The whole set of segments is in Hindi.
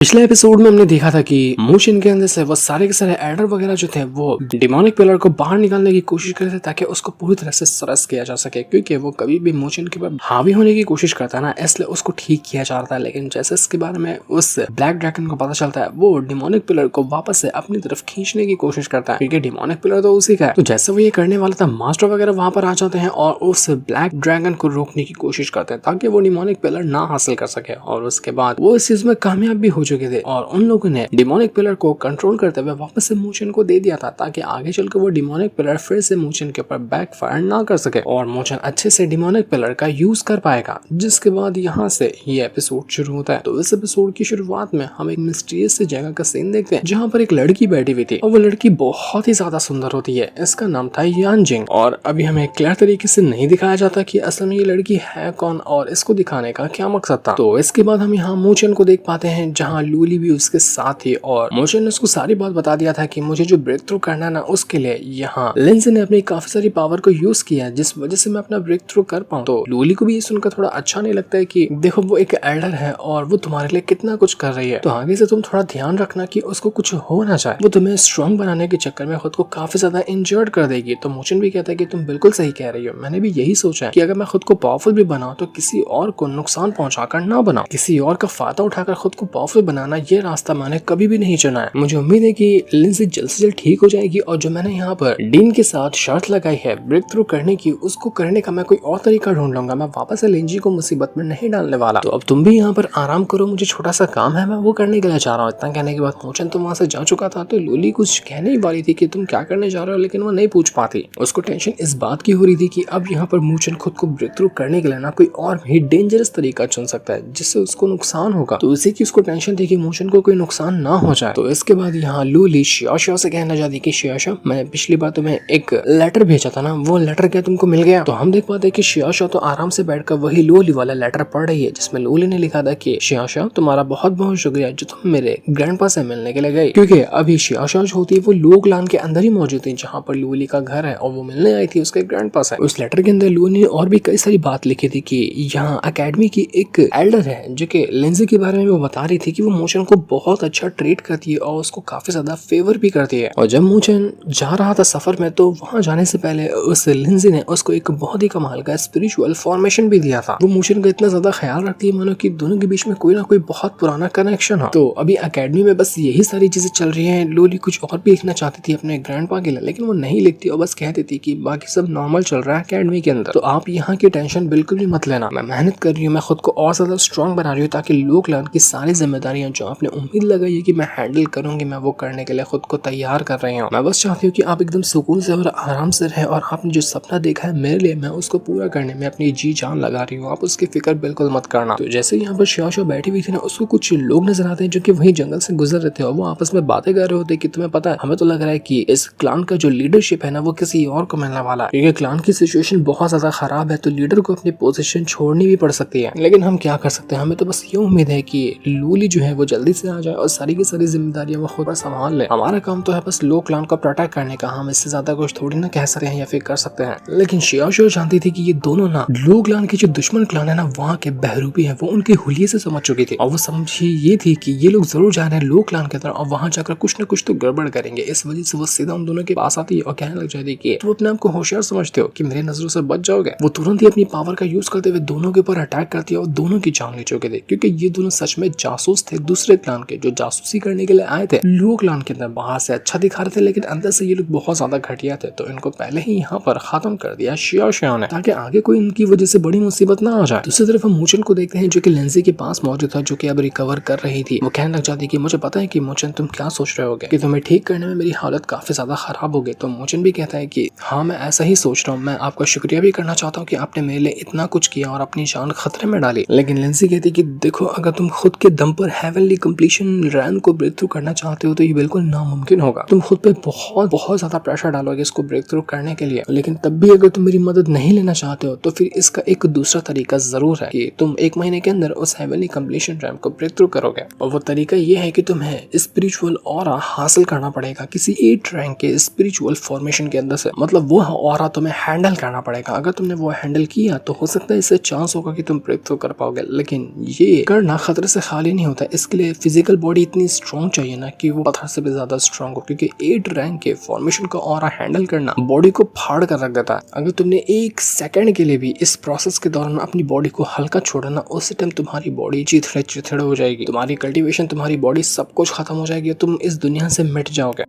पिछले एपिसोड में हमने देखा था कि मोशन के अंदर से वो सारे के सारे एडर वगैरह जो थे वो डिमोनिक पिलर को बाहर निकालने की कोशिश कर रहे थे ताकि उसको पूरी तरह से सरस किया जा सके, क्योंकि वो कभी भी मोशन के ऊपर हावी होने की कोशिश करता है ना, इसलिए उसको ठीक किया जा रहा था। लेकिन जैसे इसके बारे में उस ब्लैक ड्रैगन को पता चलता है, वो डिमोनिक पिलर को वापस से अपनी तरफ खींचने की कोशिश करता है, क्योंकि डिमोनिक पिलर तो उसी का है। तो जैसे वो ये करने वाला था, मास्टर वगैरह वहां पर आ जाते हैं और उस ब्लैक ड्रैगन को रोकने की कोशिश करते हैं ताकि वो डिमोनिक पिलर ना हासिल कर सके। और उसके बाद वो इस चीज में कामयाब भी हो चुके थे और उन लोगों ने डिमोनिक पिलर को कंट्रोल करते हुए वापस से मोशन को दे दिया था ताकि आगे चलकर वो डिमोनिक पिलर फिर से मोशन के ऊपर बैकफायर ना कर सके और मोशन अच्छे से डिमोनिक पिलर का यूज कर पाएगा। जिसके बाद यहाँ से ये एपिसोड शुरू होता है। तो इस एपिसोड की शुरुआत में हम एक मिस्टीरियस सी जगह का सीन देखते हैं जहाँ पर एक लड़की बैठी हुई थी और वो लड़की बहुत ही ज्यादा सुंदर होती है। इसका नाम था यानजिंग और अभी हमें क्लियर तरीके से नहीं दिखाया जाता कि असल में ये लड़की है कौन और इसको दिखाने का क्या मकसद था। तो इसके बाद हम यहाँ मोशन को देख पाते हैं जहाँ लूली भी उसके साथ थी और मोशन ने उसको सारी बात बता दिया था कि मुझे जो ब्रेक थ्रू करना है ना, उसके लिए यहाँ लिंजी ने अपनी काफी सारी पावर को यूज किया है जिस वजह से मैं अपना ब्रेक थ्रू कर पाऊँ। तो लूली को भी ये सुनकर थोड़ा अच्छा नहीं लगता है कि देखो वो एक एल्डर है और वो तुम्हारे लिए कितना कुछ कर रही है, तो आगे से तुम थोड़ा ध्यान रखना कि उसको कुछ हो ना जाए, वो तुम्हें स्ट्रॉन्ग बनाने के चक्कर में खुद को काफी ज्यादा इंजर्ड कर देगी। तो मोशन भी कहता है कि तुम बिल्कुल सही कह रही हो, मैंने भी यही सोचा है कि अगर मैं खुद को पावरफुल भी बनाऊं तो किसी और को नुकसान पहुंचाकर ना बनाऊं, किसी और का फायदा उठाकर खुद को पावरफुल बनाना ये रास्ता मैंने कभी भी नहीं चुना है। मुझे उम्मीद है कि लिंजी जल्द से जल्द ठीक हो जाएगी और जो मैंने यहाँ पर डीन के साथ शर्त लगाई है ब्रेक थ्रू करने की, उसको करने का मैं कोई और तरीका ढूंढ लूंगा। मैं वापस से लिंजी को मुसीबत में नहीं डालने वाला। तो अब तुम भी यहाँ पर आराम करो, मुझे छोटा सा काम है, मैं वो करने के लिए जा रहा हूँ। इतना कहने के बाद मोशन तो वहां से जा चुका था। तो लूली कुछ कहने ही वाली थी कि तुम क्या करने जा रहे हो, लेकिन वो नहीं पूछ पाती। उसको टेंशन इस बात की हो रही थी कि अब यहाँ पर मोशन खुद को ब्रेक थ्रू करने के लिए ना कोई और भी डेंजरस तरीका चुन सकता है जिससे उसको नुकसान होगा। तो इसी की उसको टेंशन थी कि मोशन को कोई नुकसान ना हो जाए। तो इसके बाद यहाँ लूली शियाशा से कहना चाहती कि शियाशा, मैंने पिछली बार तुम्हें एक लेटर भेजा था ना, वो लेटर क्या तुमको मिल गया? तो हम देख पाते हैं कि शियाशा तो आराम से बैठकर वही लूली वाला लेटर पढ़ रही है जिसमें लूली ने लिखा था कि शियाशा तुम्हारा बहुत बहुत शुक्रिया जो तुम मेरे ग्रैंडपा से मिलने के लिए गई, क्योंकि अभी शियाशा जो होती है वो लोकलान के अंदर ही मौजूद थी जहाँ पर लूली का घर है और वो मिलने आई थी उसके ग्रैंडपा से। उस लेटर के अंदर लूली ने और भी कई सारी बात लिखी थी कि यहाँ अकेडमी की एक एल्डर है जो कि लिंजी के बारे में वो बता रही थी कि वो मोशन को बहुत अच्छा ट्रीट करती है और उसको काफी ज्यादा फेवर भी करती है। और जब मोशन जा रहा था सफर में तो वहां जाने से पहले उस लिंजी ने उसको एक बहुत ही कमाल का स्पिरिचुअल फॉर्मेशन भी दिया था। वो मोशन का इतना ज्यादा ख्याल रखती है मानो कि दोनों के बीच में कोई ना कोई बहुत पुराना कनेक्शन हो। तो अभी अकेडमी में बस यही सारी चीजें चल रही है। लूली कुछ और भी लिखना चाहती थी अपने ग्रैंडपा के लिए, लेकिन वो नहीं लिखती और बस कहती थी कि बाकी सब नॉर्मल चल रहा है अकेडमी के अंदर, तो आप यहाँ की टेंशन बिल्कुल भी मत लेना। मैं मेहनत कर रही हूँ, मैं खुद को और ज्यादा स्ट्रॉन्ग बना रही हूँ ताकि लोकलान की सारी जिम्मेदारियां जो आपने उम्मीद लगाई है कि मैं हैंडल करूंगी, मैं वो करने के लिए खुद को तैयार कर रही हूँ। मैं बस चाहती हूँ कि आप एकदम सुकून से और आराम से रहे और आपने जो सपना देखा है मेरे लिए, मैं उसको पूरा करने में अपनी जी जान लगा रही हूँ, आप उसकी फिक्र बिल्कुल मत करना। तो जैसे यहाँ पर शियाशा बैठी हुई थी ना, उसको कुछ लोग नजर आते हैं जो कि वही जंगल से गुजर रहे थे और वो आपस में बातें कर रहे होते कि तुम्हें पता है, हमें तो लग रहा है कि इस क्लान का जो लीडरशिप है ना वो किसी और को मिलने वाला है, क्योंकि क्लान की सिचुएशन बहुत ज्यादा खराब है, तो लीडर को अपनी पोजीशन छोड़नी भी पड़ सकती है। लेकिन हम क्या कर सकते हैं, हमें तो बस ये उम्मीद है कि लूली जो है वो जल्दी से आ जाए और सारी की सारी जिम्मेदारियां वो खुद पर संभाल ले। हमारा काम तो है बस लो क्लान को प्रोटेक्ट करने का, हम इससे ज्यादा कुछ थोड़ी ना कह सकते हैं या फिर कर सकते हैं। लेकिन शियाशा जानती थी कि ये दोनों ना लो क्लान के जो दुश्मन क्लान है ना वहाँ के बहरूपी है, वो उनके हुलिये से समझ चुकी थी और वो समझी ये थी कि ये लोग जरूर जा रहे हैं लो क्लान के तरफ और वहाँ जाकर कुछ न कुछ तो गड़बड़ करेंगे। इस वजह से वो सीधा उन दोनों के पास आती है और कहने लग जाती है कि तुम अपने आप को होशियार समझते हो कि मेरी नजरों से बच जाओगे। वो तुरंत ही अपनी पावर का यूज करते हुए दोनों के ऊपर अटैक करती है और दोनों की जान ले चुके थे, क्योंकि ये दोनों सच में जासूस थे दूसरे क्लान के जो जासूसी करने के लिए आए थे। लो क्लान के अंदर बाहर से अच्छा दिखा रहे थे लेकिन अंदर से ये लोग बहुत ज्यादा घटिया थे, तो इनको पहले ही यहाँ पर खत्म कर दिया शियाशा ने ताकि आगे कोई इनकी वजह से बड़ी मुसीबत ना आ जाए। दूसरी तरफ हम मोशन को देखते हैं जो कि लिंजी के पास मौजूद था, जो कि अब रिकवर कर रही थी। वो कहने लग जाती कि मुझे पता है कि मोशन तुम क्या सोच रहे होगे कि तुम्हें ठीक करने में मेरी हालत काफी ज्यादा खराब हो गई। तो मोशन भी कहता है कि हाँ मैं ऐसा ही सोच रहा हूँ, मैं आपका शुक्रिया भी करना चाहता हूँ कि आपने मेरे लिए इतना कुछ किया और अपनी जान खतरे में डाली। लेकिन लिंजी कहती कि देखो अगर तुम खुद के दम पर हेवनली कंप्लीशन रैन को ब्रेक थ्रू करना चाहते हो तो ये बिल्कुल नामुमकिन होगा। तुम खुद पे बहुत बहुत ज्यादा प्रेशर डालोगे इसको ब्रेक थ्रू करने के लिए, लेकिन तब भी अगर तुम मेरी मदद नहीं लेना चाहते हो तो फिर इसका एक दूसरा तरीका जरूर है कि तुम 1 महीने के अंदर उस हेवनली कंप्लीशन रैन को ब्रेक थ्रू करोगे। और वो तरीका ये है कि तुम्हें स्पिरिचुअल ऑरा हासिल करना पड़ेगा किसी 8 रैंक के स्पिरिचुअल फॉर्मेशन के अंदर से, मतलब वो ऑरा तुम्हें हैंडल करना पड़ेगा। अगर तुमने वो हैंडल किया तो हो सकता है इससे चांस होगा कि तुम ब्रेक थ्रू कर पाओगे, लेकिन ये करना खतरे से खाली नहीं होता। इसके लिए फिजिकल बॉडी इतनी स्ट्रॉन्ग चाहिए ना कि वो पत्थर से भी ज्यादा स्ट्रॉन्ग हो, क्योंकि 8 रैंक के फॉर्मेशन को और हैंडल करना बॉडी को फाड़ कर रख देता है। अगर तुमने एक सेकंड के लिए भी इस प्रोसेस के दौरान अपनी बॉडी को हल्का छोड़ा ना, उस टाइम तुम्हारी बॉडी चिथड़े चिथड़े हो जाएगी, तुम्हारी कल्टीवेशन, तुम्हारी बॉडी सब कुछ खत्म हो जाएगी, तुम इस दुनिया से मिट जाओगे।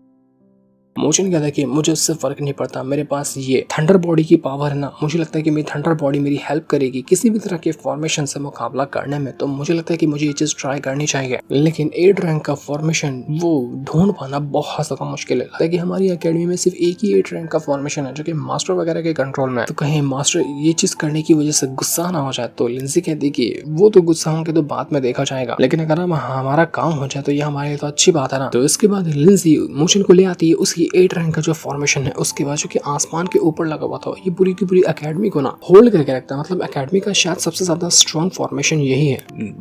मोशन कहता है कि मुझे उससे फर्क नहीं पड़ता, मेरे पास ये थंडर बॉडी की पावर है ना, मुझे लगता है कि मेरी थंडर बॉडी मेरी हेल्प करेगी किसी भी तरह के फॉर्मेशन से मुकाबला करने में, तो मुझे लगता है कि मुझे ये चीज ट्राई करनी चाहिए। लेकिन 8 रैंक का फॉर्मेशन वो ढूंढ पाना बहुत ज्यादा मुश्किल है। हालांकि हमारी अकेडमी में सिर्फ एक ही 8 रैंक का फॉर्मेशन है जो कि मास्टर वगैरह के कंट्रोल में है, तो कहीं मास्टर ये चीज करने की वजह से गुस्सा ना हो जाए। तो लिंजी कहती है कि वो तो गुस्सा होंगे तो बाद में देखा जाएगा, लेकिन अगर हमारा काम हो जाए तो ये हमारे लिए तो अच्छी बात है ना। तो इसके बाद लिंजी मोशन को ले आती है उसकी 8 रैंक का जो फॉर्मेशन है, उसके बाद जो कि आसमान के ऊपर लगा हुआ था, ये पूरी की पूरी एकेडमी को ना होल्ड करके रखता है। मतलब एकेडमी का शायद सबसे ज्यादा स्ट्रॉन्ग फॉर्मेशन यही है।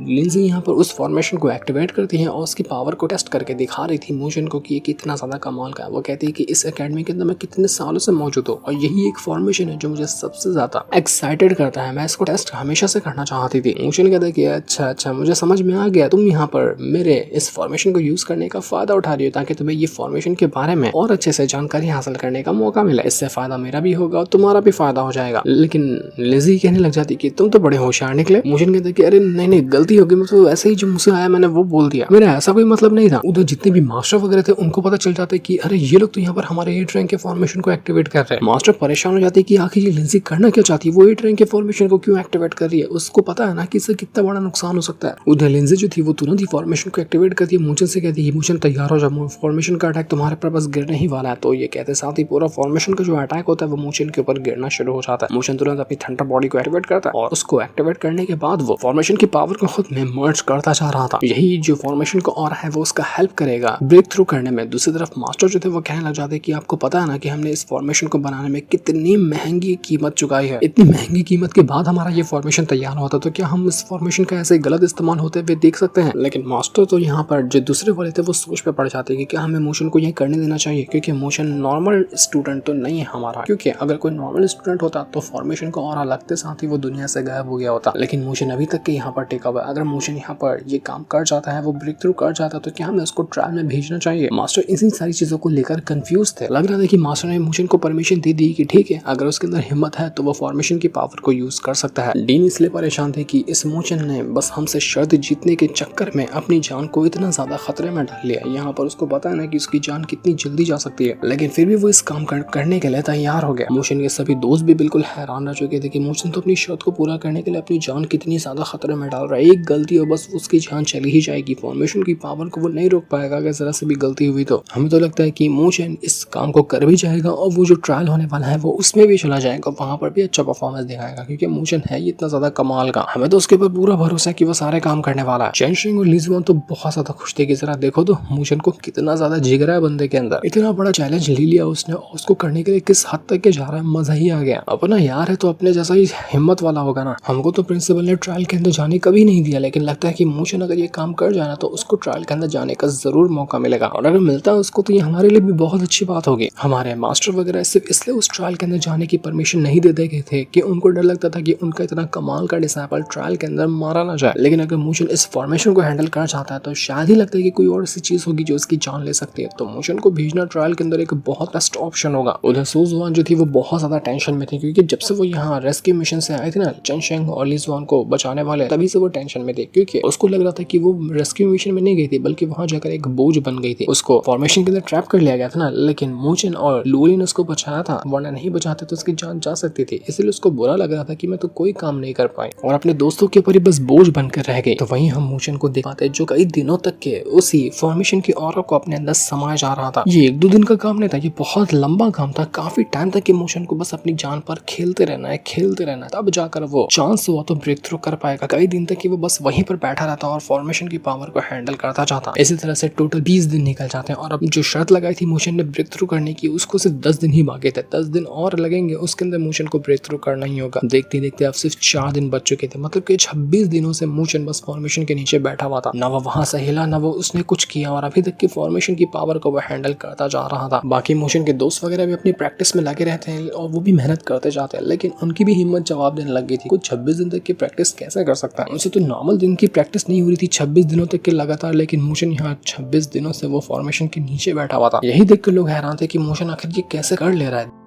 लिंजी यहाँ पर उस फॉर्मेशन को एक्टिवेट करती है और उसकी पावर को टेस्ट करके दिखा रही थी मोशन को कि ये कितना ज्यादा कमाल का है। वो कहती है कि इस एकेडमी के अंदर मैं कितने सालों से मौजूद हूँ और यही एक फॉर्मेशन है जो मुझे सबसे ज्यादा एक्साइटेड करता है, मैं इसको टेस्ट हमेशा से करना चाहती थी। मोशन कहता है कि अच्छा मुझे समझ में आ गया, तुम यहाँ पर मेरे इस फॉर्मेशन को यूज करने का फायदा उठा रही हो ताकि तुम्हें ये फॉर्मेशन के बारे में और अच्छे से जानकारी हासिल करने का मौका मिला। इससे फायदा मेरा भी होगा और तुम्हारा भी फायदा हो जाएगा। लेकिन लिजी कहने लग जाती कि तुम तो बड़े होशियार निकले। मुझे कहते कि अरे नहीं गलती हो गई, मतलब ऐसे ही जो मुझसे आया मैंने वो बोल दिया, मेरा ऐसा कोई मतलब नहीं था। उधर जितने भी मास्टर वगैरह थे उनको पता चल जाता है कि अरे ये लोग तो यहाँ पर हमारे 8 रैंक के फॉर्मेशन को एक्टिवेट कर रहे हैं। मास्टर परेशान हो जाते कि आखिर ये लिंजी करना क्या चाहती है, वो 8 रैंक के फॉर्मेशन को क्यों एक्टिवेट कर रही है, उसको पता है ना कि इससे कितना बड़ा नुकसान हो सकता है। उधर लिंजी जो थी वो तुरंत ही फॉर्मेशन को एक्टिवेट करती है, मोशन से कहती है मोशन तैयार हो जाओ, फॉर्मेशन का अटैक तुम्हारे पर बस गिरने ही वाला है। तो ये कहते साथ ही पूरा फॉर्मेशन का जो अटैक होता है वो मोशन के ऊपर गिरना शुरू हो जाता है। मोशन तुरंत अपनी थंडर बॉडी को एक्टिवेट करता है और उसको एक्टिवेट करने के बाद वो फॉर्मेशन की पावर को खुद में मर्ज करता जा रहा था। यही जो फॉर्मेशन को और है वो उसका हेल्प करेगा ब्रेक थ्रू करने में। दूसरी तरफ मास्टर जो थे वो कहने लग जाते कि आपको पता है ना कि हमने इस फॉर्मेशन को बनाने में कितनी महंगी कीमत चुकाई है, इतनी महंगी कीमत के बाद हमारा ये फॉर्मेशन तैयार हुआ था, तो क्या हम इस फॉर्मेशन का ऐसे गलत इस्तेमाल होते हुए देख सकते हैं। लेकिन मास्टर तो यहाँ पर जो दूसरे वाले थे वो सोच पे पड़ जाते कि क्या हमें मोशन को यही करने देना चाहिए, क्योंकि मोशन नॉर्मल स्टूडेंट तो नहीं है हमारा, क्योंकि अगर कोई नॉर्मल स्टूडेंट होता तो फॉर्मेशन को और लगते साथ ही वो दुनिया से गायब हो गया होता। लेकिन मोशन अभी तक के यहाँ पर टिका हुआ है। अगर मोशन यहाँ पर ये काम कर जाता है, वो ब्रेक थ्रू कर जाता है, तो क्या हमें उसको ट्रायल में भेजना चाहिए। मास्टर इसी सारी चीजों को लेकर कंफ्यूज थे। लग रहा था कि मास्टर ने मोशन को परमिशन दे दी कि ठीक है अगर उसके अंदर हिम्मत है तो वो फॉर्मेशन की पावर को यूज कर सकता है। डीन इसलिए परेशान थे कि इस मोशन ने बस हमसे शर्त जीतने के चक्कर में अपनी जान को इतना ज्यादा खतरे में डाल लिया। यहाँ पर उसको पता है ना कि उसकी जान कितनी जल्दी जा सकती है, लेकिन फिर भी वो इस काम करने के लिए तैयार हो गया। मोशन के सभी दोस्त भी बिल्कुल हैरान रह चुके थे कि मोशन तो अपनी शर्त को पूरा करने के लिए अपनी जान कितनी ज्यादा खतरे में डाल रहा है। एक गलती और बस उसकी जान चली ही जाएगी, फॉर्मेशन की पावर को वो नहीं रोक पाएगा। अगर जरा से भी गलती हुई तो हमें तो लगता है कि मोशन इस काम को कर भी जाएगा और वो जो ट्रायल होने वाला है वो उसमें भी चला जाएगा, वहां पर भी अच्छा परफॉर्मेंस दिखाएगा, क्योंकि मोशन है इतना ज्यादा कमाल का। हमें तो उसके ऊपर पूरा भरोसा है कि वो सारे काम करने वाला है। चेन शिंग और लिजुआन तो बहुत ज्यादा खुश थे कि जरा देखो तो मोशन को कितना ज्यादा जिगरा है बंदे के अंदर, इतना बड़ा चैलेंज ले लिया उसने और उसको करने के लिए किस हद तक के जा रहा है, मजा ही आ गया। अपना यार है तो अपने जैसा ही हिम्मत वाला होगा ना। हमको तो प्रिंसिपल ने ट्रायल के अंदर जाने कभी नहीं दिया, लेकिन लगता है कि मोशन अगर ये काम कर जाना तो उसको ट्रायल के अंदर जाने का जरूर मौका मिलेगा, और अगर मिलता है उसको तो ये हमारे लिए भी बहुत अच्छी बात होगी। हमारे मास्टर वगैरह सिर्फ इसलिए उस ट्रायल के अंदर जाने की परमिशन नहीं देते गए थे कि उनको डर लगता था कि उनका इतना कमाल का डिसाइपल ट्रायल के अंदर मारा ना जाए। लेकिन अगर मोशन इस फॉर्मेशन को हैंडल करना चाहता है तो शायद ही लगता है कि कोई और ऐसी चीज होगी जो उसकी जान ले सकती है, तो मोशन को भेजना ट्रायल के अंदर एक बहुत बेस्ट ऑप्शन होगा। उधर सुजुआन जो थी वो बहुत ज्यादा टेंशन में थी, क्योंकि जब से वो यहाँ रेस्क्यू मिशन से आए थे ना चेन शिंग और लिजुआन को बचाने वाले, तभी से वो टेंशन में थे, क्योंकि उसको लग रहा था कि वो रेस्क्यू मिशन में नहीं गई थी बल्कि वहां जाकर एक बोझ बन गई थी। उसको फॉर्मेशन के अंदर ट्रैप कर लिया गया था ना, लेकिन मोशन और लूली ने उसको बचाया था, वरना नहीं बचाते तो उसकी जान जा सकती थी। इसलिए उसको बुरा लग रहा था कि मैं तो कोई काम नहीं कर पाई और अपने दोस्तों के ऊपर ही बस बोझ बनकर रह गई। तो वहीं हम मोशन को दिखाते जो कई दिनों तक के उसी फॉर्मेशन की ऑरा को अपने अंदर समाया जा रहा था। ये 1-2 दिन का काम नहीं था, ये बहुत लंबा काम था। काफी टाइम तक मोशन को बस अपनी जान पर खेलते रहना है, तब जाकर वो चांस हुआ तो ब्रेक थ्रू कर पाएगा। कई दिन तक वो बस वहीं पर बैठा रहता और फॉर्मेशन की पावर को हैंडल करता जाता। इसी तरह से टोटल 20 दिन निकल जाते हैं और अब जो शर्त लगाई थी मोशन ने ब्रेक थ्रू करने की, उसको सिर्फ 10 दिन ही बाकी थे। 10 दिन और लगेंगे, उसके अंदर मोशन को ब्रेक थ्रू करना ही होगा। देखते देखते अब सिर्फ 4 दिन बच चुके थे, मतलब कि 26 दिनों से मोशन बस फॉर्मेशन के नीचे बैठा हुआ था। ना वो वहां से हिला, ना वो उसने कुछ किया, और अभी तक की फॉर्मेशन की पावर को वो हैंडल करता जा रहा था। बाकी मोशन के दोस्त वगैरह भी अपनी प्रैक्टिस में लगे रहते हैं और वो भी मेहनत करते जाते हैं, लेकिन उनकी भी हिम्मत जवाब देने लग गई थी। कुछ 26 दिन तक की प्रैक्टिस कैसे कर सकता है? उनसे तो नॉर्मल दिन की प्रैक्टिस नहीं हो रही थी 26 दिनों तक के लगातार, लेकिन मोशन यहाँ 26 दिनों से वो फॉर्मेशन के नीचे बैठा हुआ था। यही देख कर लोग हैरान थे कि मोशन आखिर ये कैसे कर ले रहा है।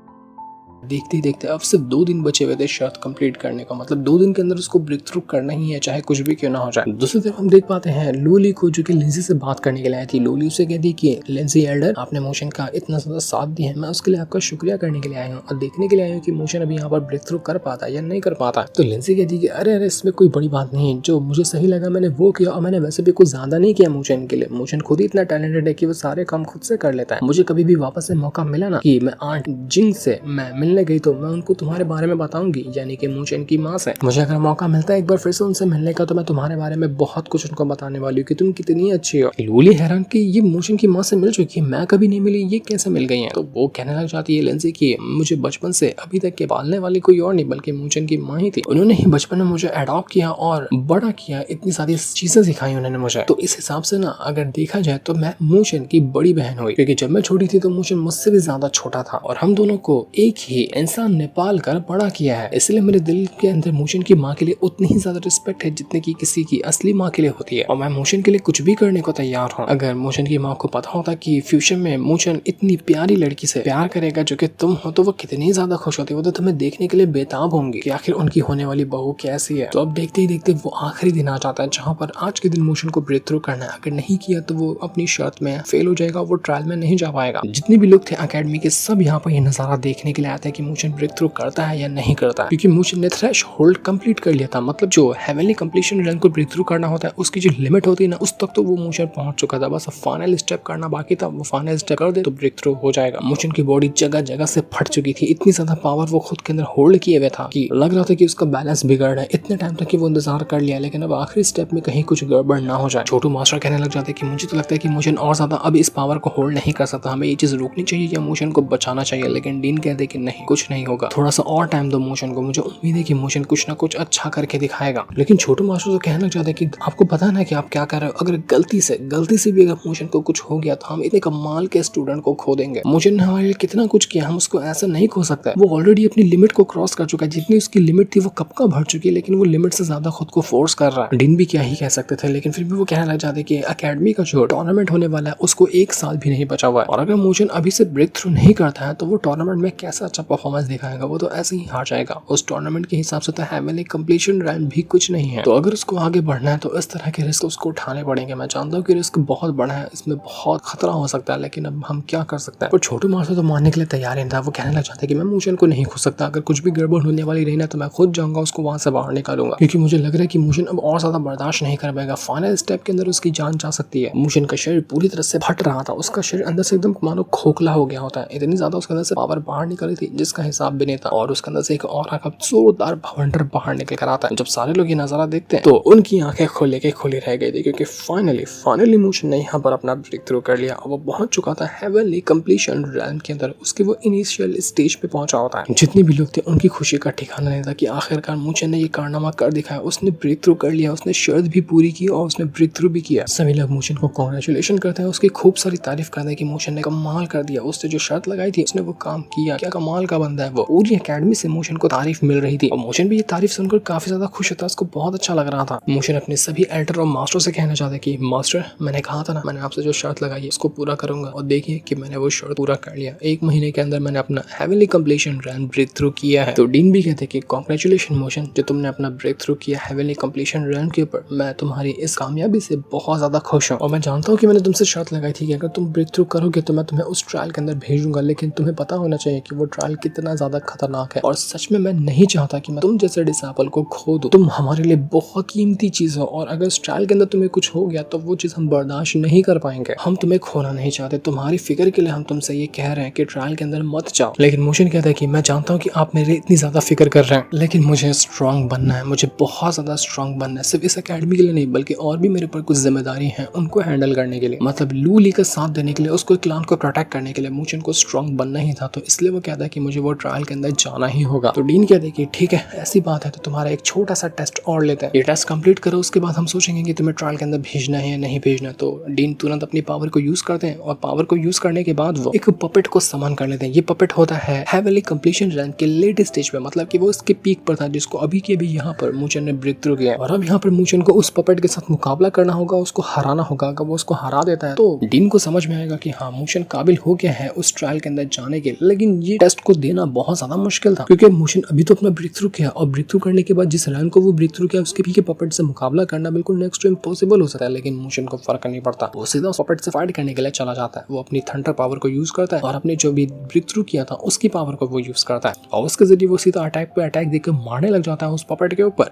देखते ही देखते अब सिर्फ 2 दिन बचे हुए थे शर्त कंप्लीट करने का, मतलब 2 दिन के अंदर उसको ब्रेक थ्रू करना ही है, चाहे कुछ भी क्यों ना हो जाए। दूसरी तरफ हम देख पाते हैं लूली को, जो कि लिंसी से बात करने के लिए आई थी। लूली उसे कहती कि लिंसी एल्डर, आपने मोशन का इतना ज्यादा साथ दिया है, मैं उसके लिए आपका शुक्रिया करने के लिए आई हूँ और देखने के लिए आई हूँ कि मोशन अभी यहाँ पर ब्रेक थ्रू कर पाता है या नहीं कर पाता। तो लिंसी कहती कि अरे अरे इसमें कोई बड़ी बात नहीं है, जो मुझे सही लगा मैंने वो किया, और मैंने वैसे भी कुछ ज्यादा नहीं किया मोशन के लिए। मोशन खुद ही इतना टैलेंटेड है कि वो सारे काम खुद से कर लेता है। मुझे कभी भी वापस से मौका मिला ना कि मैं आंट जिंग से मैं मिलने गई, तो मैं उनको तुम्हारे बारे में बताऊंगी, यानी कि मोशन की माँ से। मुझे अगर मौका मिलता है एक बार फिर से उनसे मिलने का, तो मैं तुम्हारे बारे में बहुत कुछ उनको बताने वाली हूँ कि तुम कितनी अच्छी हो। लूली हैरान कि ये मोशन की माँ से मिल चुकी है, मैं कभी नहीं मिली, ये कैसे मिल गई है? तो वो कहने लग जाती है लिंसी की मुझे बचपन से अभी तक के पालने वाली कोई और नहीं बल्कि मोशन की माँ ही थी। उन्होंने ही बचपन में मुझे अडॉप्ट किया और बड़ा किया, इतनी सारी चीजें सिखाई उन्होंने मुझे। तो इस हिसाब से ना अगर देखा जाए तो मैं मोशन की बड़ी बहन हुई, क्योंकि जब मैं छोटी थी तो मोशन मुझसे भी ज्यादा छोटा था और हम दोनों को एक ही इंसान ने पाल कर बड़ा किया है। इसलिए मेरे दिल के अंदर मोशन की माँ के लिए उतनी ही ज्यादा रिस्पेक्ट है जितने की किसी की असली माँ के लिए होती है, और मैं मोशन के लिए कुछ भी करने को तैयार हूँ। अगर मोशन की माँ को पता होता कि फ्यूचर में मोशन इतनी प्यारी लड़की से प्यार करेगा जो कि तुम हो, तो वो कितनी ज्यादा खुश होती। वो तो तुम्हें देखने के लिए बेताब होंगी कि आखिर उनकी होने वाली बहू कैसी है। तो अब देखते ही देखते वो आखिरी दिन आ जाता है जहाँ पर आज के दिन मोशन को ब्रेक थ्रू करना है। अगर नहीं किया तो वो अपनी शर्त में फेल हो जाएगा, वो ट्रायल में नहीं जा पाएगा। जितने भी लोग थे अकेडमी के सब यहाँ पर ये नजारा देखने के लिए आते हैं कि मोशन ब्रेक थ्रू करता है या नहीं करता है, क्योंकि मोशन ने थ्रेश होल्ड कंप्लीट कर लिया था। मतलब जो हेवनली कंप्लीशन रन को ब्रेक थ्रू करना होता है उसकी जो लिमिट होती है ना, उस तक तो वो मोशन पहुंच चुका था। बस फाइनल स्टेप करना बाकी था, वो फाइनल स्टेप कर दे तो ब्रेक थ्रू हो जाएगा। मोशन की बॉडी जगह जगह से फट चुकी थी, इतनी ज्यादा पावर वो खुद के अंदर होल्ड किए हुए था कि लग रहा था कि उसका बैलेंस बिगड़ है। इतने टाइम तक कि वो इंतजार कर लिया, लेकिन अब आखिरी स्टेप में कहीं कुछ गड़बड़ ना हो जाए। छोटू मास्टर कहने लग जाते कि मुझे तो लगता है कि मोशन और ज्यादा अब इस पावर को होल्ड नहीं कर सकता, हमें ये चीज रोकनी चाहिए या मोशन को बचाना चाहिए। लेकिन डीन कहते कि नहीं, कुछ नहीं होगा, थोड़ा सा और टाइम दो मोशन को, मुझे उम्मीद है कि मोशन कुछ ना कुछ अच्छा करके दिखाएगा। लेकिन छोटू मास्टर तो कहने लग जाते हैं कि आपको पता ना कि आप क्या कर रहे हो, अगर गलती से भी अगर मोशन को कुछ हो गया तो हम इतने कमाल के स्टूडेंट को खो देंगे। मोशन ने हमारे लिए कितना कुछ किया, हम उसको ऐसा नहीं खो सकते। वो ऑलरेडी अपनी लिमिट को क्रॉस कर चुका है, जितनी उसकी लिमिट थी वो कब का भर चुकी है, लेकिन वो लिमिट से ज्यादा खुद को फोर्स कर रहा है। डीन भी क्या ही कह सकते थे, लेकिन फिर भी वो कहने लग जाते कि अकेडमी का जो टूर्नामेंट होने वाला है उसको 1 साल भी नहीं बचा हुआ है, और अगर मोशन अभी से ब्रेक थ्रू नहीं करता है तो वो टूर्नामेंट में कैसा अच्छा परफॉर्मेंस दिखाएगा, वो तो ऐसे ही हार जाएगा। उस टूर्नामेंट के हिसाब से तो हेवनली कंप्लीशन रन भी कुछ नहीं है। तो अगर उसको आगे बढ़ना है तो इस तरह के रिस्क उसको उठाने पड़ेंगे। मैं जानता हूँ कि रिस्क बहुत बड़ा है, इसमें बहुत खतरा हो सकता है, लेकिन अब हम क्या कर सकते हैं। पर छोटू मास्टर तो मानने के लिए तैयार नहीं था। वो कहने लग जाता कि मैं मोशन को नहीं खो सकता, अगर कुछ भी गड़बड़ होने वाली रही ना तो मैं खुद जाऊंगा उसको वहां से बाहर निकालूंगा, क्योंकि मुझे लग रहा है कि मोशन अब और ज्यादा बर्दाश्त नहीं कर पाएगा। फाइनल स्टेप के अंदर उसकी जान जा सकती है। मोशन का शरीर पूरी तरह से फट रहा था, उसका शरीर अंदर से एकदम मानो खोखला हो गया होता है, इतनी ज्यादा उसके अंदर से पावर बाहर निकल रही थी जिसका हिसाब भी नहीं था, और उसके अंदर से एक और आंख जोरदार भवंडर बाहर निकल कर आता है। जब सारे लोग ये नजारा देखते हैं तो उनकी आंखें खोले के खोली रह गई थी, क्योंकि फाइनली मोशन ने यहाँ पर अपना ब्रेक थ्रू कर लिया। वो पहुंच चुका था हेवनली कंप्लीशन रैम के अंदर, उसके वो इनिशियल स्टेज पे पहुंचा होता है। जितने भी लोग थे उनकी खुशी का ठिकाना नहीं था कि आखिरकार मोशन ने ये कारनामा कर दिखाया, उसने ब्रेक थ्रू कर लिया, उसने शर्त भी पूरी की और उसने ब्रेक थ्रू भी किया। सभी लोग मोशन को कांग्रेचुलेशन करते हैं, उसकी खूब सारी तारीफ करते हैं कि मोशन ने कमाल कर दिया, उसने जो शर्त लगाई थी उसने वो काम किया, क्या कमाल का बंदा है वो। पूरी अकेडमी से मोशन को तारीफ मिल रही थी और मोशन भी ये तारीफ सुनकर काफी ज्यादा खुश होता, उसको बहुत अच्छा लग रहा था। मोशन अपने सभी एल्डर और मास्टर से कहना चाहता कि मास्टर, मैंने कहा था ना, मैंने आपसे जो शर्त लगाई है उसको पूरा करूंगा, और देखिए कि मैंने वो शर्त पूरा कर लिया। 1 महीने के अंदर मैंने अपना heavenly completion run break through किया है। तो डीन भी कहते कि कांग्रेचुलेशन मोशन, जो तुमने अपना ब्रेक थ्रू किया हेवनली कंप्लीशन रन के ऊपर, मैं तुम्हारी इस कामयाबी से बहुत ज्यादा खुश हूँ। और मैं जानता हूँ कि मैंने तुमसे शर्त लगाई थी कि अगर तुम ब्रेक थ्रू करोगे तो मैं तुम्हें उस ट्रायल के अंदर भेजूंगा, लेकिन तुम्हें पता होना चाहिए कि वो ट्रायल कितना ज्यादा खतरनाक है, और सच में मैं नहीं चाहता कि मैं तुम जैसे डिसाइपल को खो दूं। तुम हमारे लिए बहुत कीमती चीज हो, और अगर इस ट्रायल के अंदर तुम्हें कुछ हो गया तो वो चीज हम बर्दाश्त नहीं कर पाएंगे। हम तुम्हें खोना नहीं चाहते, तुम्हारी फिक्र के लिए हम तुमसे ये कह रहे हैं कि ट्रायल के अंदर मत जाओ। लेकिन मोशन कहता है कि मैं जानता हूँ कि आप मेरे इतनी ज्यादा फिक्र कर रहे हैं, लेकिन मुझे स्ट्रांग बनना है, मुझे बहुत ज्यादा स्ट्रांग बनना है, सिर्फ इस अकेडमी के लिए नहीं बल्कि और भी मेरे ऊपर कुछ जिम्मेदारी है उनको हैंडल करने के लिए, मतलब लूली का साथ देने के लिए, उसको क्लान को प्रोटेक्ट करने के लिए मोशन को स्ट्रांग बनना ही था। तो इसलिए वो कहता है कि मुझे वो ट्रायल के अंदर जाना ही होगा। तो डीन कहते हैं कि ठीक है, ऐसी बात है तो तुम्हारा एक छोटा सा टेस्ट और लेते हैं, ये टेस्ट कंप्लीट करो, उसके बाद हम सोचेंगे कि तुम्हें ट्रायल के अंदर भेजना है या नहीं भेजना। तो डीन तुरंत अपनी पावर को यूज करते हैं और पावर को यूज करने के बाद वो एक पपेट को समन कर लेते हैं। ये पपेट होता है हेवनली कंप्लीशन रैंक के लेट स्टेज पे, मतलब कि वो इसके पीक पर था, जिसको अभी के भी यहाँ पर मूचन ने ब्रेक थ्रू किया और अब यहाँ पर मूचन को उस पपेट के साथ मुकाबला करना होगा, उसको हराना होगा। अगर वो उसको हरा देता है तो डीन को समझ में आएगा कि हाँ, मूचन काबिल हो गया है उस ट्रायल के अंदर जाने के। लेकिन ये टेस्ट को देना बहुत ज्यादा मुश्किल था, क्योंकि मूचन अभी तो अपना ब्रेक थ्रू किया और ब्रेक थ्रू करने के बाद जिस रैंक को वो ब्रेक थ्रू किया उसके पीछे पपेट से मुकाबला करना बिल्कुल नेक्स्ट टू इम्पॉसिबल हो सकता है। लेकिन मूचन को फर्क नहीं पड़ता, वो सीधा पपेट से फाइट करने के लिए चला जाता है। वो अपनी थंडर पावर को यूज करता है और अपने जो भी ब्रेक थ्रू किया था उसकी पावर को वो यूज करता है और उसके जरिए वो सीधा अटैक पे अटैक देकर मारने लग जाता है उस पपेट के ऊपर।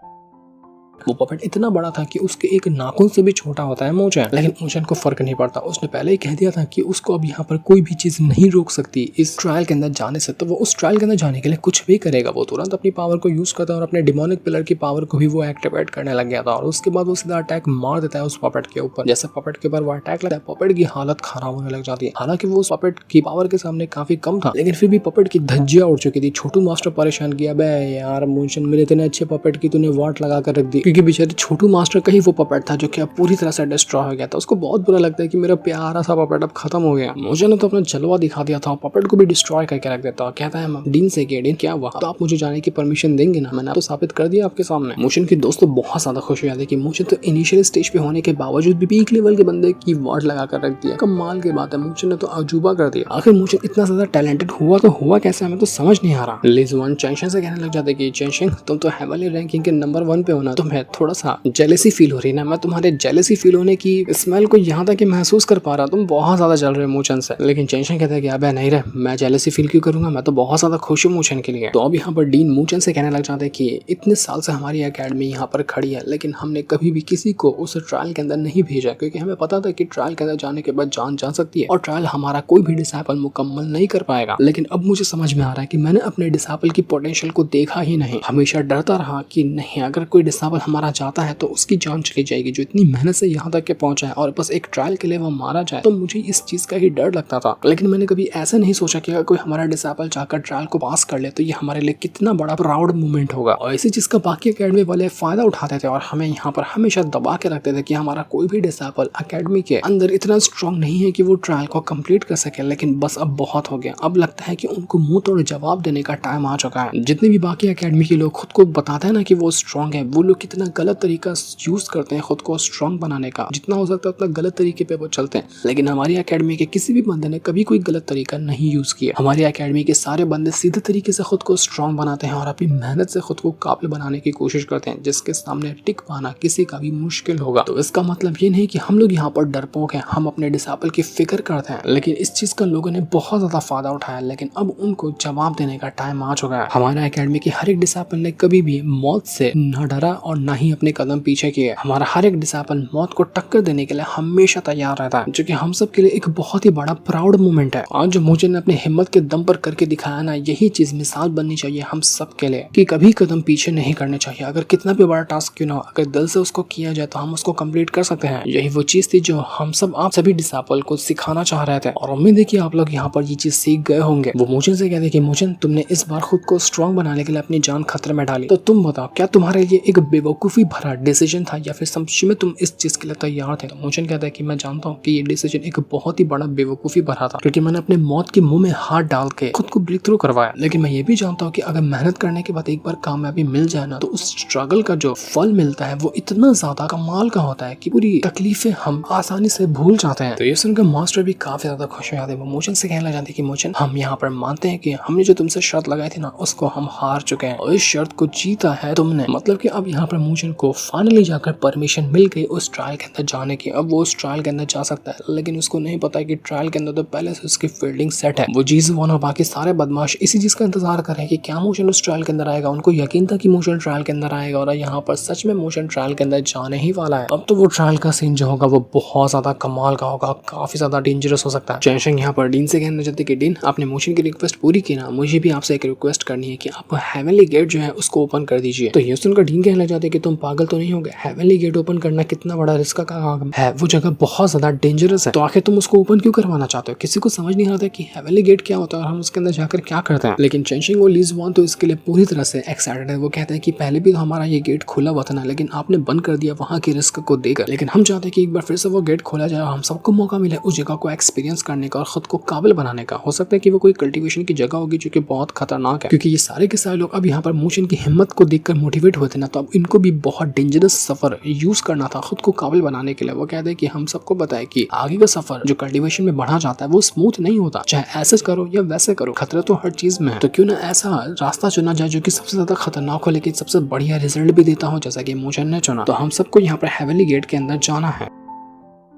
वो पपेट इतना बड़ा था कि उसके एक नाखून से भी छोटा होता है मूचन, लेकिन मूचन को फर्क नहीं पड़ता। उसने पहले ही कह दिया था कि उसको अब यहाँ पर कोई भी चीज नहीं रोक सकती इस ट्रायल के अंदर जाने से, तो वो उस ट्रायल के अंदर जाने के लिए कुछ भी करेगा। वो तुरंत अपनी पावर को यूज करता है और अपने डिमोनिक पिलर की पावर को भी वो एक्टिवेट करने लग गया था और उसके बाद वो सीधा अटैक मार देता है उस पपेट के ऊपर। जैसे पपेट के ऊपर वो अटैक लगता है, पपेट की हालत खराब होने लग जाती है। हालांकि वो उस पपेट की पावर के सामने काफी कम था, लेकिन फिर भी पपेट की धज्जियां उड़ चुकी थी। छोटू मास्टर परेशान किया, बे यार मूचन, मेरे इतने अच्छे पपेट की तूने वाट लगा कर रख दी, क्योंकि बेचारे छोटू मास्टर का ही वो पपेट था जो कि अब पूरी तरह से डिस्ट्रॉय हो गया था। उसको बहुत बुरा लगता है कि मेरा प्यारा सा पपेट अब खत्म हो गया। मूचन ने तो अपना जलवा दिखा दिया था, पपेट को भी डिस्ट्रॉय करके रख देता है। कहता है डीन से कि डीन क्या हुआ, तो आप मुझे जाने की परमिशन देंगे ना, मैंने तो साबित कर दिया आपके सामने। मूचन के दोस्त तो बहुत ज्यादा खुश हो जाते कि मूचन तो इनिशियल स्टेज पे होने के बावजूद भी पीक लेवल के बंदे की वाट लगा कर रख दिया। कमाल की बात है, मूचन ने तो अजूबा कर दिया। आखिर मूचन इतना ज्यादा टैलेंटेड हुआ तो हुआ कैसे, हमें तो समझ नहीं आ रहा। लिजुआन चेंगशेंग से कहने लग जाते कि चेंगशेंग, तुम तो हेवनली रैंकिंग के नंबर 1 पे होना, तुम्हें थोड़ा सा जेलेसी फील हो रही ना, मैं तुम्हारे जेलेसी फील होने की स्मेल को यहाँ तक महसूस कर पा रहा, तुम बहुत ज्यादा जल रहे हो मूचन से। लेकिन चेंगशेंग कहता है कि अबे नहीं रे, मैं जेलेसी फील क्यों करूंगा, मैं तो बहुत ज्यादा खुश हूँ मूचन के लिए। तो अब यहाँ पर डीन मूचन से कहने लग जाते हैं कि इतने साल से हमारी एकेडमी यहाँ पर खड़ी है, लेकिन हमने कभी भी किसी को उस ट्रायल के अंदर नहीं भेजा, क्योंकि हमें पता था कि ट्रायल के अंदर जाने के बाद जान जा सकती है और ट्रायल हमारा कोई भी डिसाइपल मुकम्मल नहीं कर पाएगा। लेकिन अब मुझे समझ में आ रहा है कि मैंने अपने डिसाइपल की पोटेंशियल को देखा ही नहीं, हमेशा डरता रहा कि नहीं, अगर कोई डिसाइपल हमारा जाता है तो उसकी जान चली जाएगी, जो इतनी मेहनत से यहाँ तक के पहुंचा है, और बस एक ट्रायल के लिए वो मारा जाए, तो मुझे इस चीज का ही डर लगता था। लेकिन मैंने कभी ऐसा नहीं सोचा कि अगर कोई हमारा डिसाइपल जाकर ट्रायल को पास कर ले तो ये हमारे लिए कितना बड़ा प्राउड मोमेंट होगा। और इसी चीज का बाकी एकेडमी वाले फायदा उठाते थे और हमें यहाँ पर हमेशा दबा के रखते थे कि हमारा कोई भी डिसाइपल एकेडमी के अंदर इतना स्ट्रॉन्ग नहीं है कि वो ट्रायल को कंप्लीट कर सके। लेकिन बस अब बहुत हो गया, अब लगता है कि उनको मुंह तोड़ जवाब देने का टाइम आ चुका है। जितने भी बाकी एकेडमी के लोग खुद को बताते हैं ना कि वो स्ट्रॉन्ग है, वो लोग कितना गलत तरीका यूज करते हैं खुद को स्ट्रॉन्ग बनाने का, जितना हो सकता है उतना गलत तरीके पे वो चलते हैं। लेकिन हमारी एकेडमी के किसी भी बंदे ने कभी कोई गलत तरीका नहीं यूज किया। हमारी एकेडमी के सारे बंदे सीधे तरीके से खुद को स्ट्रॉन्ग बनाते हैं और अपनी मेहनत से खुद को काबिल बनाने की कोशिश करते हैं, जिसके सामने टिक पाना किसी का भी मुश्किल होगा। तो इसका मतलब ये नहीं कि हम लोग यहाँ पर डरपोक हैं, हम अपने डिसाइपल की फिक्र करते हैं, लेकिन इस चीज का लोगों ने बहुत ज्यादा फायदा उठाया। लेकिन अब उनको जवाब देने का टाइम आ चुका है। हमारा एकेडमी के हर एक डिसाइपल ने कभी भी मौत से न डरा और न ही अपने कदम पीछे किए। हमारा हर एक डिसाइपल मौत को टक्कर देने के लिए हमेशा तैयार रहता है, जो कि हम सब के लिए एक बहुत ही बड़ा प्राउड मोमेंट है। आज जो मूचन ने अपने हिम्मत के दम पर करके दिखाया ना, यही चीज मिसाल बननी चाहिए हम सब के लिए कि कभी कदम पीछे नहीं करने चाहिए। अगर कितना भी बड़ा टास्क क्यों ना हो, अगर दिल से उसको किया जाए तो हम उसको कंप्लीट कर सकते हैं। यही वो चीज थी जो हम सब आप सभी डिसाइपल को सिखाना चाह रहे थे और उम्मीद है कि आप लोग यहाँ पर ये चीज सीख गए होंगे। वो मूचन से कहते कि मूचन, तुमने इस बार खुद को स्ट्रॉन्ग बनाने के लिए अपनी जान खतरे में डाली, तो तुम बताओ क्या तुम्हारे लिए एक बेवकूफी भरा डिसीजन था या फिर सच में तुम इस चीज के लिए तैयार थे? तो मूचन कहता है कि मैं जानता हूँ कि ये डिसीजन एक बहुत ही बड़ा बेवकूफी भरा था, क्योंकि मैंने अपने मौत के मुंह में हाथ डाल के खुद को ब्रेक थ्रू करवाया। लेकिन मैं ये भी जानता हूँ कि अगर मेहनत करने के बाद एक बार कामयाबी मिल जाए ना, तो उस स्ट्रगल का जो फल मिलता है वो इतना ज्यादा कमाल का होता है कि पूरी तकलीफें हम आसानी से भूल जाते हैं। तो ये सुनकर मास्टर भी काफी ज्यादा खुश हो जाते हैं। वो मूचन से कहने लग जाते कि मूचन, हम यहाँ पर मानते हैं कि हमने जो तुमसे शर्त लगाई थी ना, उसको हम हार चुके हैं और इस शर्त को जीता है तुमने। मतलब कि अब यहाँ पर मूचन को फाइनली जाकर परमिशन मिल गई उस ट्रायल के अंदर जाने की। अब वो उस ट्रायल के अंदर जा सकता है, लेकिन उसको नहीं पता है कि ट्रायल के अंदर तो पहले से उसकी फील्डिंग सेट है। वो जीज वन और बाकी सारे बदमाश इसी चीज का इंतजार कर रहे हैं कि क्या मूचन उस ट्रायल के अंदर आएगा। उनको यकीन था कि मूचन ट्रायल के अंदर आएगा और यहाँ पर सच में मूचन ट्रायल के अंदर जाने ही वाला है। अब तो वो ट्रायल का सीन जो होगा वो बहुत ज्यादा कमाल का होगा, काफी ज्यादा डेंजरस हो सकता है। चेंगशेंग यहाँ पर डीन से कहना चाहते कि डीन, आपने मूचन की रिक्वेस्ट पूरी की ना, मुझे भी आपसे एक रिक्वेस्ट करनी है कि आप हेवनली गेट जो है उसको ओपन कर दीजिए। तो ये सुनकर डीन कहने लग जाते कि तुम पागल तो नहीं हो गए, हेवनली गेट ओपन करना कितना बड़ा रिस्क का काम है, वो जगह बहुत ज्यादा डेंजरस है, तो आखिर तुम उसको ओपन क्यों करवाना चाहते हो। किसी को समझ नहीं आता कि हेवनली गेट क्या होता है और हम उसके अंदर जाकर क्या करते हैं। लेकिन चेंशिंग और लीज वॉन तो इसके लिए पूरी तरह से एक्साइटेड है। वो कहते हैं कि पहले भी तो हमारा ये गेट खुला हुआ था ना, लेकिन आपने बंद कर दिया वहां के रिस्क को देकर। लेकिन हम चाहते हैं कि एक बार फिर से वो गेट खोला जाए और हम सबको मौका मिले उस जगह को एक्सपीरियंस करने का और खुद को काबिल बनाने का। हो सकता है कि वो कोई कल्टीवेशन की जगह होगी जो कि बहुत खतरनाक है, क्योंकि ये सारे के सारे लोग अब यहाँ पर मोशन की हिम्मत को देखकर मोटिवेट हुए थे ना, तो अब इनको भी बहुत डेंजरस सफर यूज करना था खुद को काबिल बनाने के लिए। वो कहते हैं कि हम सबको बताए कि आगे का सफर जो कल्टीवेशन में बढ़ा जाता है वो स्मूथ नहीं होता, चाहे ऐसे करो या वैसे करो, खतरा तो हर चीज में है। तो क्यों ना ऐसा रास्ता चुना जाए जो कि सबसे ज्यादा खतरनाक हो लेकिन सबसे बढ़िया रिजल्ट भी देता हो, जैसा कि मोशन ने चुना। तो हम सबको यहाँ पर हेवनली गेट के अंदर जाना है।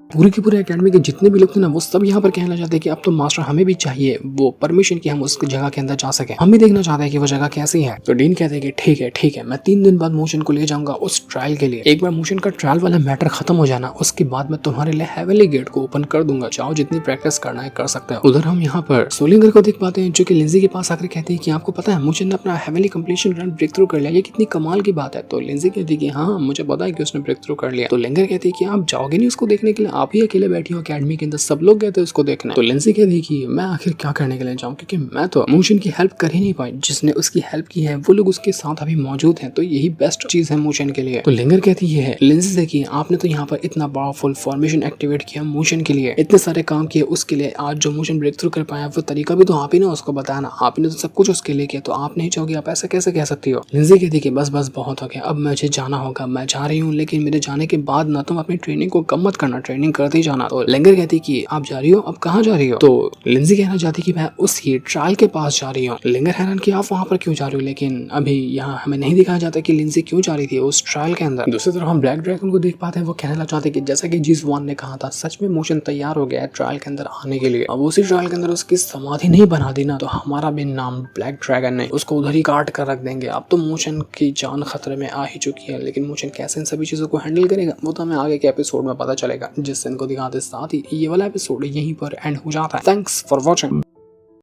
पूरी की पूरी एकेडमी के जितने भी लोग थे ना, वो सब यहाँ पर कहना चाहते हैं कि अब तो मास्टर हमें भी चाहिए वो परमिशन कि हम उस जगह के अंदर जा सके, हम भी देखना चाहते हैं कि वो जगह कैसी है। तो डीन कहते हैं कि ठीक है, मैं 3 दिन बाद मोशन को ले जाऊंगा उस ट्रायल के लिए। एक बार मोशन का ट्रायल वाला मैटर खत्म हो जाना, उसके बाद मैं तुम्हारे लिए हेवनली गेट को ओपन कर दूंगा, चाहो जितनी प्रैक्टिस करना है कर सकते हैं। उधर हम यहाँ पर सोलिंगर को देख पाते हैं जो कि लिंजी के पास आकर कहते हैं कि आपको पता है मोशन ने अपना heavenly completion run break through कर लिया, ये कितनी कमाल की बात है। तो लिंजी कहती है कि हाँ मुझे पता है कि उसने ब्रेक थ्रू कर लिया। तो लिंगर कहती है कि आप जाओगे नहीं उसको देखने के लिए, आप ही अकेले बैठी हो एकेडमी के अंदर, सब लोग गए थे उसको देखने। तो लिंजी कहती है कि मैं आखिर क्या करने के लिए जाऊं, क्योंकि मैं तो मोशन की हेल्प कर ही नहीं पाई, जिसने उसकी हेल्प की है वो लोग उसके साथ अभी मौजूद हैं, तो यही बेस्ट चीज है मोशन के लिए। तो लिंगर कहती है लिंजी से कि आपने तो यहाँ पर इतना पावरफुल फॉर्मेशन एक्टिवेट किया मोशन के लिए, इतने सारे काम किए उसके लिए, आज जो मोशन ब्रेक थ्रू कर पाया वो तरीका भी तो आप ही ने उसको बताया ना, आप ही ने तो सब कुछ उसके लिए किया, तो आप नहीं चाहोगे, आप ऐसा कैसे कह सकती हो। लिंजी कहती है कि बस बहुत हो गया, अब मुझे जाना होगा, मैं जा रही हूँ, लेकिन मेरे जाने के बाद ना तुम अपनी ट्रेनिंग को कम मत करना, ट्रेनिंग करते ही जाना। तो लिंगर कहती कि आप जा रही हो, अब कहाँ जा रही हो। तो लिंजी कहना चाहती कि मैं उसी ट्रायल के पास जा रही हूँ। लिंगर हैरान कि आप वहाँ पर क्यों जा रही हो, लेकिन अभी यहाँ हमें नहीं दिखाया जाता कि लिंजी क्यों जा रही थी उस ट्रायल के अंदर। दूसरी तरफ हम ब्लैक ड्रैगन को देख पाते हैं, वो कहना चाहते कि जैसा कि जीस वॉन ने कहा था, सच में मोशन तैयार हो गया है ट्रायल के अंदर आने के लिए। अब उसी ट्रायल के अंदर उसकी समाधि नहीं बना दी ना, तो हमारा भी नाम ब्लैक ड्रैगन नहीं, उसको उधर ही काट कर रख देंगे। अब तो मोशन की जान खतरे में आ ही चुकी है, लेकिन मोशन कैसे इन सभी चीजों को हैंडल करेगा वो तो हमें आगे के एपिसोड में पता चलेगा, जिससे इनको दिखाते साथ ही ये वाला एपिसोड यहीं पर एंड हो जाता है। Thanks for watching.